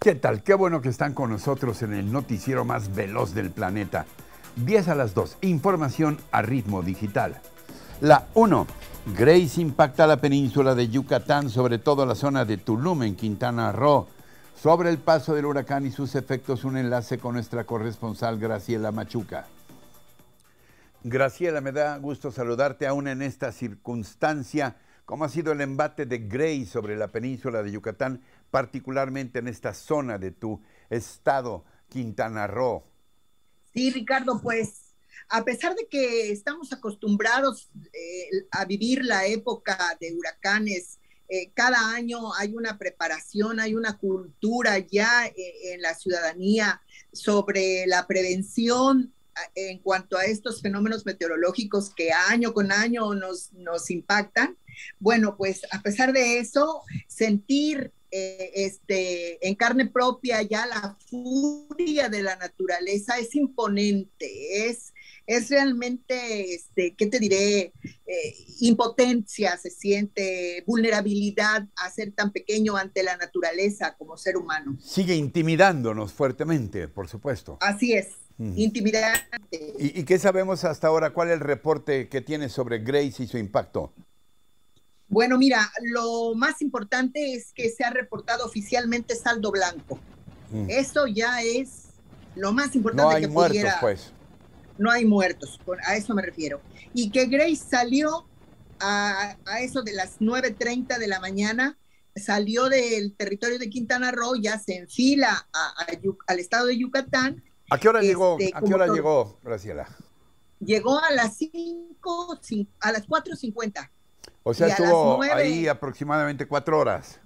¿Qué tal? Qué bueno que están con nosotros en el noticiero más veloz del planeta. 10 a las 2, información a ritmo digital. La 1, Grace impacta la península de Yucatán, sobre todo la zona de Tulum en Quintana Roo. Sobre el paso del huracán y sus efectos, un enlace con nuestra corresponsal Graciela Machuca. Graciela, me da gusto saludarte aún en esta circunstancia. ¿Cómo ha sido el embate de Grace sobre la península de Yucatán, particularmente en esta zona de tu estado, Quintana Roo? Sí, Ricardo, pues a pesar de que estamos acostumbrados a vivir la época de huracanes, cada año hay una preparación, hay una cultura ya en la ciudadanía sobre la prevención en cuanto a estos fenómenos meteorológicos que año con año nos impactan. Bueno, pues a pesar de eso, sentir en carne propia ya la furia de la naturaleza es imponente, es realmente, ¿qué te diré? Impotencia, se siente vulnerabilidad a ser tan pequeño ante la naturaleza como ser humano. Sigue intimidándonos fuertemente, por supuesto. Así es. Intimidante. ¿Y qué sabemos hasta ahora? ¿Cuál es el reporte que tiene sobre Grace y su impacto? Bueno, mira, lo más importante es que se ha reportado oficialmente saldo blanco. Eso ya es lo más importante. No hay que muertos, pudiera. pues. No hay muertos, a eso me refiero. Y que Grace salió a eso de las 9:30 de la mañana, salió del territorio de Quintana Roo, ya se enfila al estado de Yucatán. ¿A qué hora llegó? ¿A qué hora llegó, Graciela? Llegó a las 4:50. O sea, estuvo ahí aproximadamente 4 horas.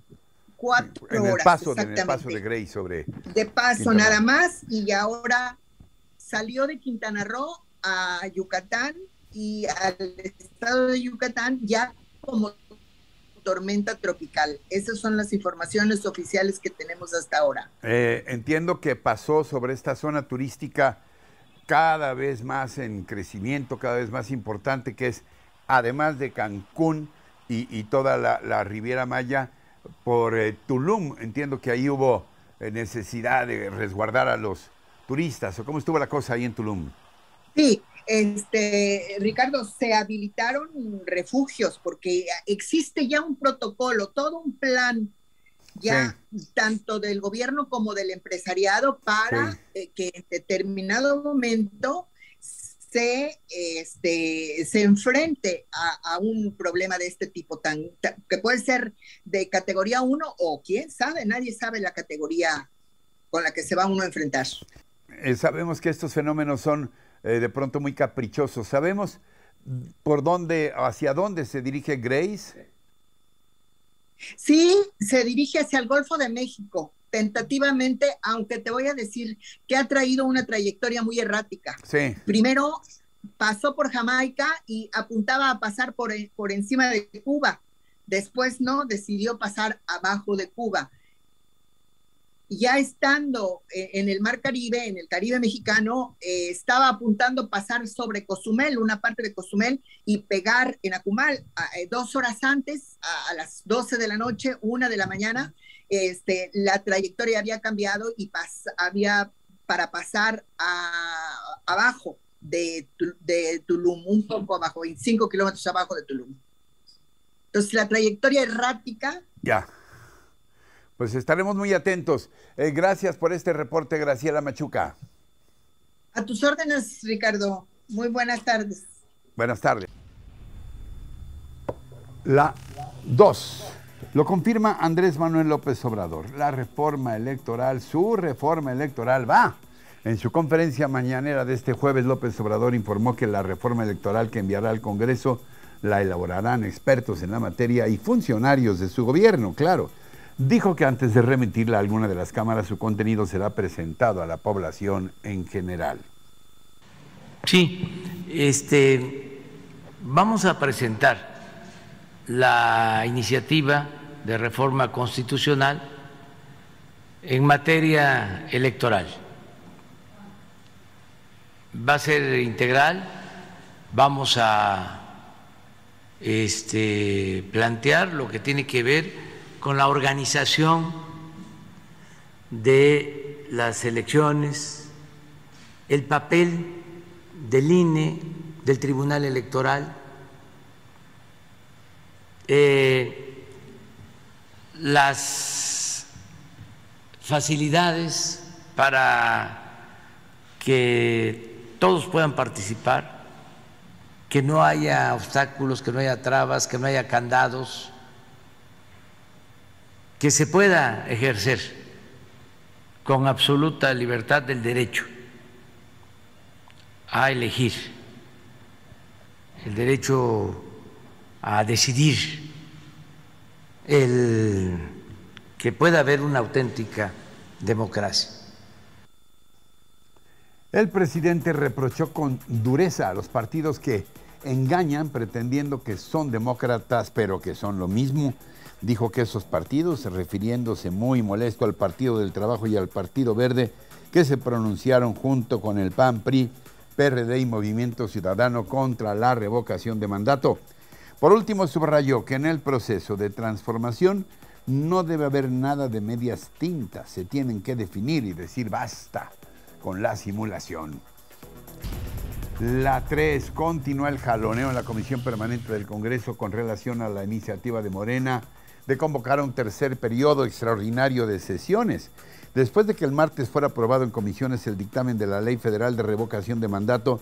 4 horas, en el paso de Grace sobre... De paso nada más, y ahora salió de Quintana Roo a Yucatán y al estado de Yucatán ya como tormenta tropical. Esas son las informaciones oficiales que tenemos hasta ahora. Entiendo que pasó sobre esta zona turística cada vez más en crecimiento, cada vez más importante, que es, además de Cancún y toda la Riviera Maya, por Tulum. Entiendo que ahí hubo necesidad de resguardar a los turistas. ¿O cómo estuvo la cosa ahí en Tulum? Sí, Ricardo, se habilitaron refugios porque existe ya un protocolo, todo un plan ya tanto del gobierno como del empresariado para que en determinado momento se enfrente a un problema de este tipo, que puede ser de categoría 1 o quién sabe, nadie sabe la categoría con la que se va uno a enfrentar. Sabemos que estos fenómenos son de pronto muy caprichosos. ¿Sabemos por dónde, hacia dónde se dirige Grace? Sí, se dirige hacia el Golfo de México, tentativamente, aunque te voy a decir que ha traído una trayectoria muy errática. Sí. Primero pasó por Jamaica y apuntaba a pasar por encima de Cuba. Después no, decidió pasar abajo de Cuba. Ya estando en el Mar Caribe, en el Caribe mexicano, estaba apuntando pasar sobre Cozumel, una parte de Cozumel, y pegar en Akumal 2 horas antes, a las 12 de la noche, 1 de la mañana. La trayectoria había cambiado y había para pasar abajo de Tulum, un poco abajo, 25 kilómetros abajo de Tulum. Entonces, la trayectoria errática... Ya. Pues estaremos muy atentos. Gracias por este reporte, Graciela Machuca. A tus órdenes, Ricardo. Muy buenas tardes. Buenas tardes. La 2. Lo confirma Andrés Manuel López Obrador. La reforma electoral, su reforma electoral va. En su conferencia mañanera de este jueves, López Obrador informó que la reforma electoral que enviará al Congreso la elaborarán expertos en la materia y funcionarios de su gobierno, claro. Dijo que antes de remitirla a alguna de las cámaras, su contenido será presentado a la población en general. Sí, vamos a presentar la iniciativa de reforma constitucional en materia electoral. Va a ser integral, vamos a plantear lo que tiene que ver con la organización de las elecciones, el papel del INE, del Tribunal Electoral, las facilidades para que todos puedan participar, que no haya obstáculos, que no haya trabas, que no haya candados, que se pueda ejercer con absoluta libertad del derecho a elegir, el derecho a decidir, el que pueda haber una auténtica democracia. El presidente reprochó con dureza a los partidos que engañan pretendiendo que son demócratas, pero que son lo mismo. Dijo que esos partidos, refiriéndose muy molesto al Partido del Trabajo y al Partido Verde, que se pronunciaron junto con el PAN, PRI, PRD y Movimiento Ciudadano contra la revocación de mandato. Por último, subrayó que en el proceso de transformación no debe haber nada de medias tintas, se tienen que definir y decir basta con la simulación. La 3, continúa el jaloneo en la Comisión Permanente del Congreso con relación a la iniciativa de Morena de convocar a un tercer periodo extraordinario de sesiones. Después de que el martes fuera aprobado en comisiones el dictamen de la Ley Federal de Revocación de Mandato,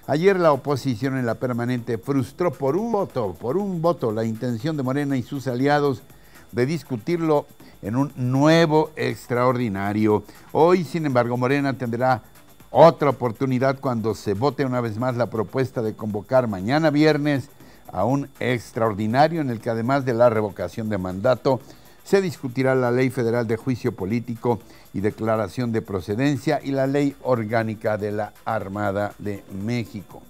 ayer la oposición en la permanente frustró por un voto la intención de Morena y sus aliados de discutirlo en un nuevo extraordinario. Hoy, sin embargo, Morena tendrá otra oportunidad cuando se vote una vez más la propuesta de convocar mañana viernes a un extraordinario en el que, además de la revocación de mandato, se discutirá la Ley Federal de Juicio Político y Declaración de Procedencia y la Ley Orgánica de la Armada de México.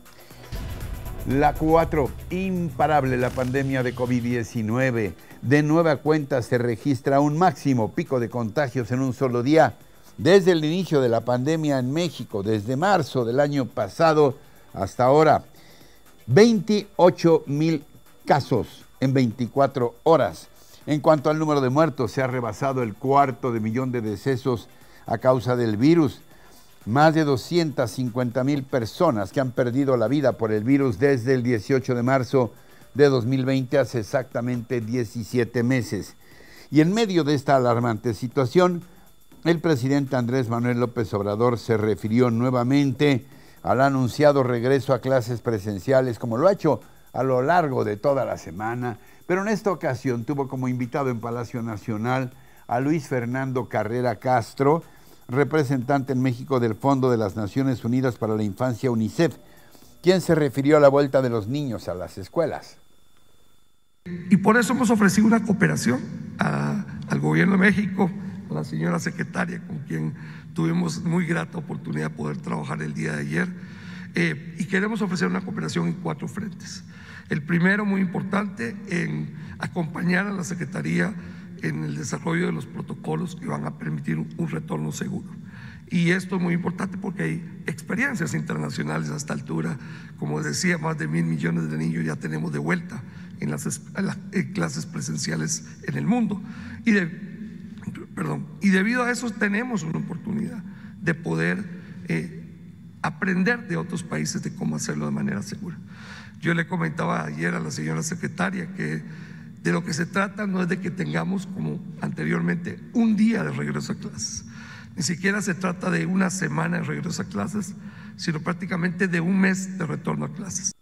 La 4, imparable la pandemia de COVID-19. De nueva cuenta se registra un máximo pico de contagios en un solo día. Desde el inicio de la pandemia en México, desde marzo del año pasado hasta ahora, 28,000 casos en 24 horas. En cuanto al número de muertos, se ha rebasado el 250,000 de decesos a causa del virus. Más de 250,000 personas que han perdido la vida por el virus desde el 18 de marzo de 2020, hace exactamente 17 meses. Y en medio de esta alarmante situación, el presidente Andrés Manuel López Obrador se refirió nuevamente al anunciado regreso a clases presenciales, como lo ha hecho a lo largo de toda la semana, pero en esta ocasión tuvo como invitado en Palacio Nacional a Luis Fernando Carrera Castro, representante en México del Fondo de las Naciones Unidas para la Infancia, UNICEF, quien se refirió a la vuelta de los niños a las escuelas. Y por eso hemos ofrecido una cooperación al gobierno de México, a la señora secretaria, con quien tuvimos muy grata oportunidad de poder trabajar el día de ayer, y queremos ofrecer una cooperación en 4 frentes. El primero, muy importante, en acompañar a la Secretaría en el desarrollo de los protocolos que van a permitir un retorno seguro. Y esto es muy importante porque hay experiencias internacionales a esta altura. Como decía, más de 1,000 millones de niños ya tenemos de vuelta en las clases presenciales en el mundo. Y debido a eso tenemos una oportunidad de poder aprender de otros países de cómo hacerlo de manera segura. Yo le comentaba ayer a la señora secretaria que de lo que se trata no es de que tengamos, como anteriormente, un día de regreso a clases. Ni siquiera se trata de una semana de regreso a clases, sino prácticamente de un mes de retorno a clases.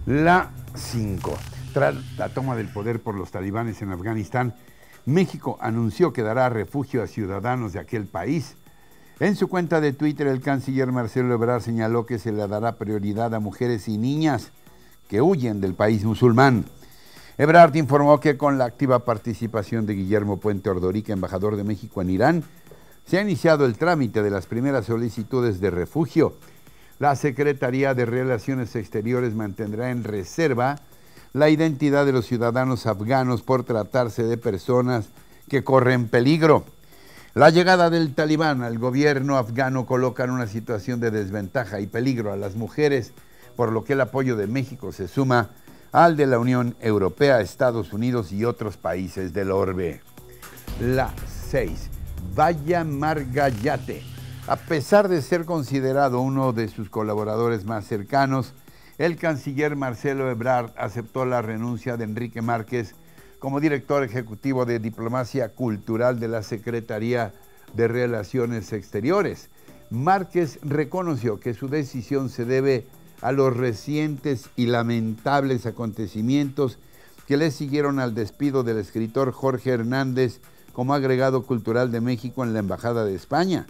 La 5. Tras la toma del poder por los talibanes en Afganistán, México anunció que dará refugio a ciudadanos de aquel país. En su cuenta de Twitter, el canciller Marcelo Ebrard señaló que se le dará prioridad a mujeres y niñas que huyen del país musulmán. Ebrard informó que con la activa participación de Guillermo Puente Ordorica, embajador de México en Irán, se ha iniciado el trámite de las primeras solicitudes de refugio. La Secretaría de Relaciones Exteriores mantendrá en reserva la identidad de los ciudadanos afganos por tratarse de personas que corren peligro. La llegada del talibán al gobierno afgano coloca en una situación de desventaja y peligro a las mujeres, por lo que el apoyo de México se suma al de la Unión Europea, Estados Unidos y otros países del orbe. La 6. Vaya Margallate. A pesar de ser considerado uno de sus colaboradores más cercanos, el canciller Marcelo Ebrard aceptó la renuncia de Enrique Márquez como director ejecutivo de Diplomacia Cultural de la Secretaría de Relaciones Exteriores. Márquez reconoció que su decisión se debe a los recientes y lamentables acontecimientos que le siguieron al despido del escritor Jorge Hernández como agregado cultural de México en la Embajada de España.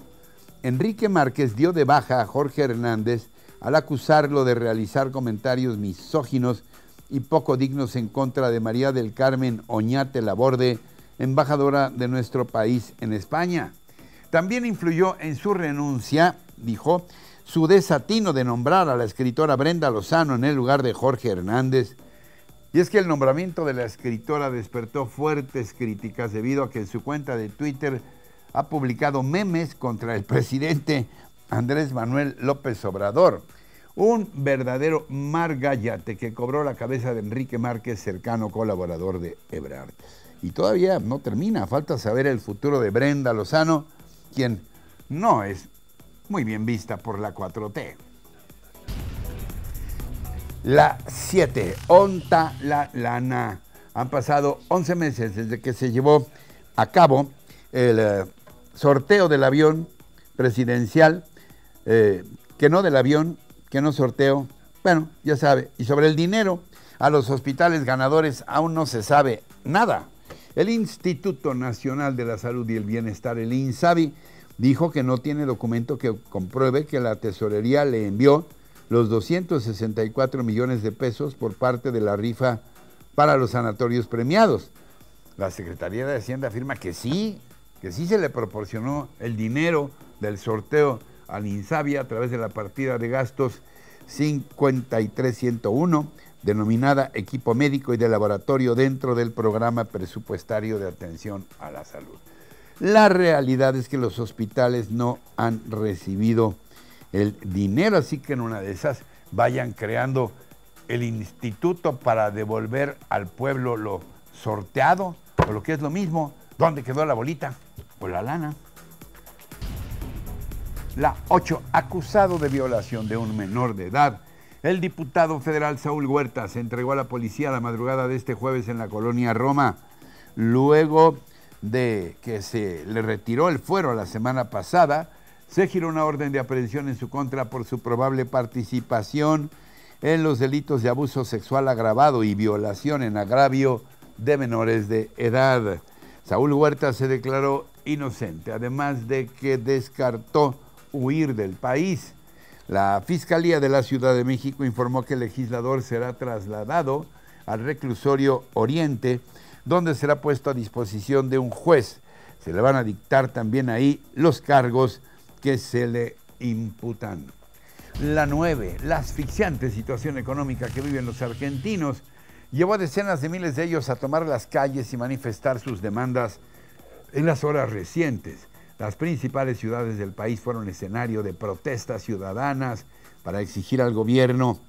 Enrique Márquez dio de baja a Jorge Hernández al acusarlo de realizar comentarios misóginos y poco dignos en contra de María del Carmen Oñate Laborde, embajadora de nuestro país en España. También influyó en su renuncia, dijo, su desatino de nombrar a la escritora Brenda Lozano en el lugar de Jorge Hernández. Y es que el nombramiento de la escritora despertó fuertes críticas debido a que en su cuenta de Twitter ha publicado memes contra el presidente Andrés Manuel López Obrador, un verdadero margallate que cobró la cabeza de Enrique Márquez, cercano colaborador de Ebrard. Y todavía no termina, falta saber el futuro de Brenda Lozano, quien no es muy bien vista por la 4T. La 7, onta la lana. Han pasado 11 meses desde que se llevó a cabo el sorteo del avión presidencial, que no del avión, que no sorteo, bueno, ya sabe. Y sobre el dinero a los hospitales ganadores aún no se sabe nada. El Instituto Nacional de la Salud y el Bienestar, el INSABI, dijo que no tiene documento que compruebe que la tesorería le envió los 264 millones de pesos por parte de la rifa para los sanatorios premiados. La Secretaría de Hacienda afirma que sí se le proporcionó el dinero del sorteo al INSABI a través de la partida de gastos 53101, denominada Equipo Médico y de Laboratorio dentro del Programa Presupuestario de Atención a la Salud. La realidad es que los hospitales no han recibido el dinero, así que en una de esas vayan creando el instituto para devolver al pueblo lo sorteado, o lo que es lo mismo, ¿dónde quedó la bolita o la lana? La 8, acusado de violación de un menor de edad. El diputado federal Saúl Huerta se entregó a la policía la madrugada de este jueves en la colonia Roma, luego de que se le retiró el fuero la semana pasada. Se giró una orden de aprehensión en su contra por su probable participación en los delitos de abuso sexual agravado y violación en agravio de menores de edad. Saúl Huerta se declaró inocente, además de que descartó huir del país. La Fiscalía de la Ciudad de México informó que el legislador será trasladado al reclusorio Oriente, donde será puesto a disposición de un juez. Se le van a dictar también ahí los cargos que se le imputan. La 9, la asfixiante situación económica que viven los argentinos llevó a decenas de miles de ellos a tomar las calles y manifestar sus demandas en las horas recientes. Las principales ciudades del país fueron escenario de protestas ciudadanas para exigir al gobierno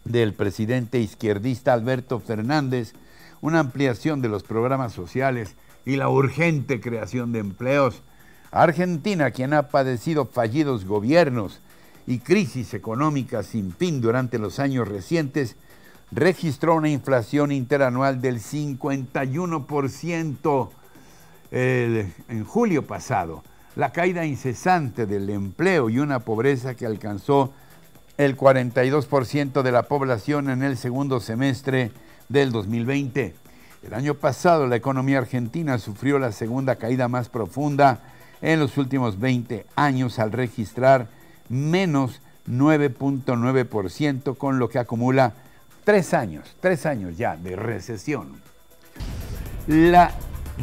del presidente izquierdista Alberto Fernández una ampliación de los programas sociales y la urgente creación de empleos. Argentina, quien ha padecido fallidos gobiernos y crisis económica sin fin durante los años recientes, registró una inflación interanual del 51% en julio pasado, la caída incesante del empleo y una pobreza que alcanzó el 42% de la población en el segundo semestre del 2020. El año pasado la economía argentina sufrió la segunda caída más profunda en los últimos 20 años al registrar menos 9.9%, con lo que acumula 3 años ya de recesión. La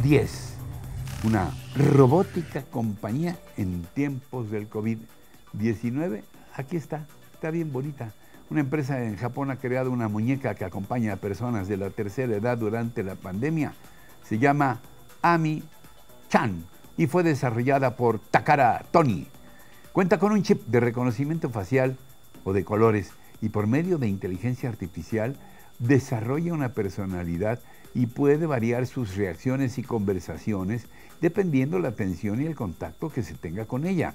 10. Una robótica compañía en tiempos del COVID-19. Aquí está bien bonita. Una empresa en Japón ha creado una muñeca que acompaña a personas de la tercera edad durante la pandemia. Se llama Ami-chan y fue desarrollada por Takara Tony. Cuenta con un chip de reconocimiento facial o de colores y por medio de inteligencia artificial desarrolla una personalidad y puede variar sus reacciones y conversaciones dependiendo la atención y el contacto que se tenga con ella.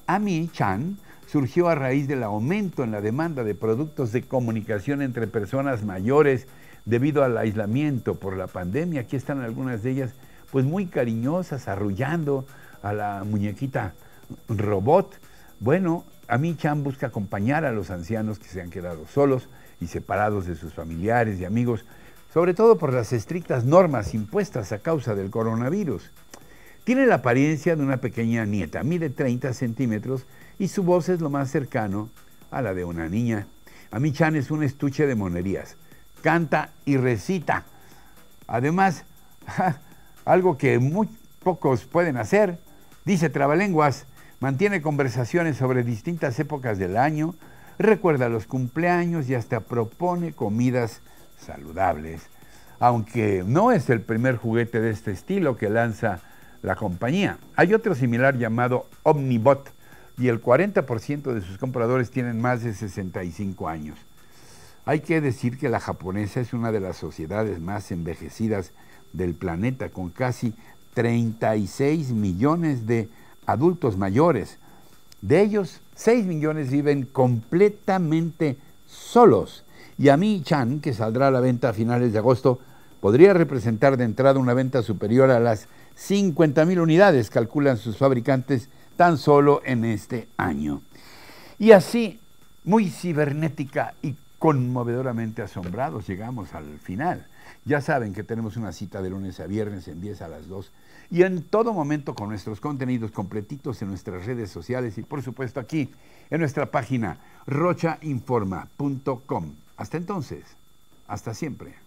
Ami Chan surgió a raíz del aumento en la demanda de productos de comunicación entre personas mayores debido al aislamiento por la pandemia. Aquí están algunas de ellas, pues muy cariñosas, arrullando a la muñequita robot. Bueno, Ami Chan busca acompañar a los ancianos que se han quedado solos y separados de sus familiares y amigos, sobre todo por las estrictas normas impuestas a causa del coronavirus. Tiene la apariencia de una pequeña nieta, mide 30 centímetros y su voz es lo más cercano a la de una niña. Ami Chan es un estuche de monerías, canta y recita. Además, algo que muy pocos pueden hacer, dice trabalenguas, mantiene conversaciones sobre distintas épocas del año, recuerda los cumpleaños y hasta propone comidas saludables. Aunque no es el primer juguete de este estilo que lanza la compañía. Hay otro similar llamado Omnibot y el 40% de sus compradores tienen más de 65 años. Hay que decir que la japonesa es una de las sociedades más envejecidas del planeta, con casi 36 millones de adultos mayores. De ellos, 6 millones viven completamente solos. Y Ami Chan, que saldrá a la venta a finales de agosto, podría representar de entrada una venta superior a las 50,000 unidades, calculan sus fabricantes, tan solo en este año. Y así, muy cibernética y conmovedoramente asombrados, llegamos al final. Ya saben que tenemos una cita de lunes a viernes en 10 a las 2 y en todo momento con nuestros contenidos completitos en nuestras redes sociales y por supuesto aquí en nuestra página rochainforma.com. Hasta entonces, hasta siempre.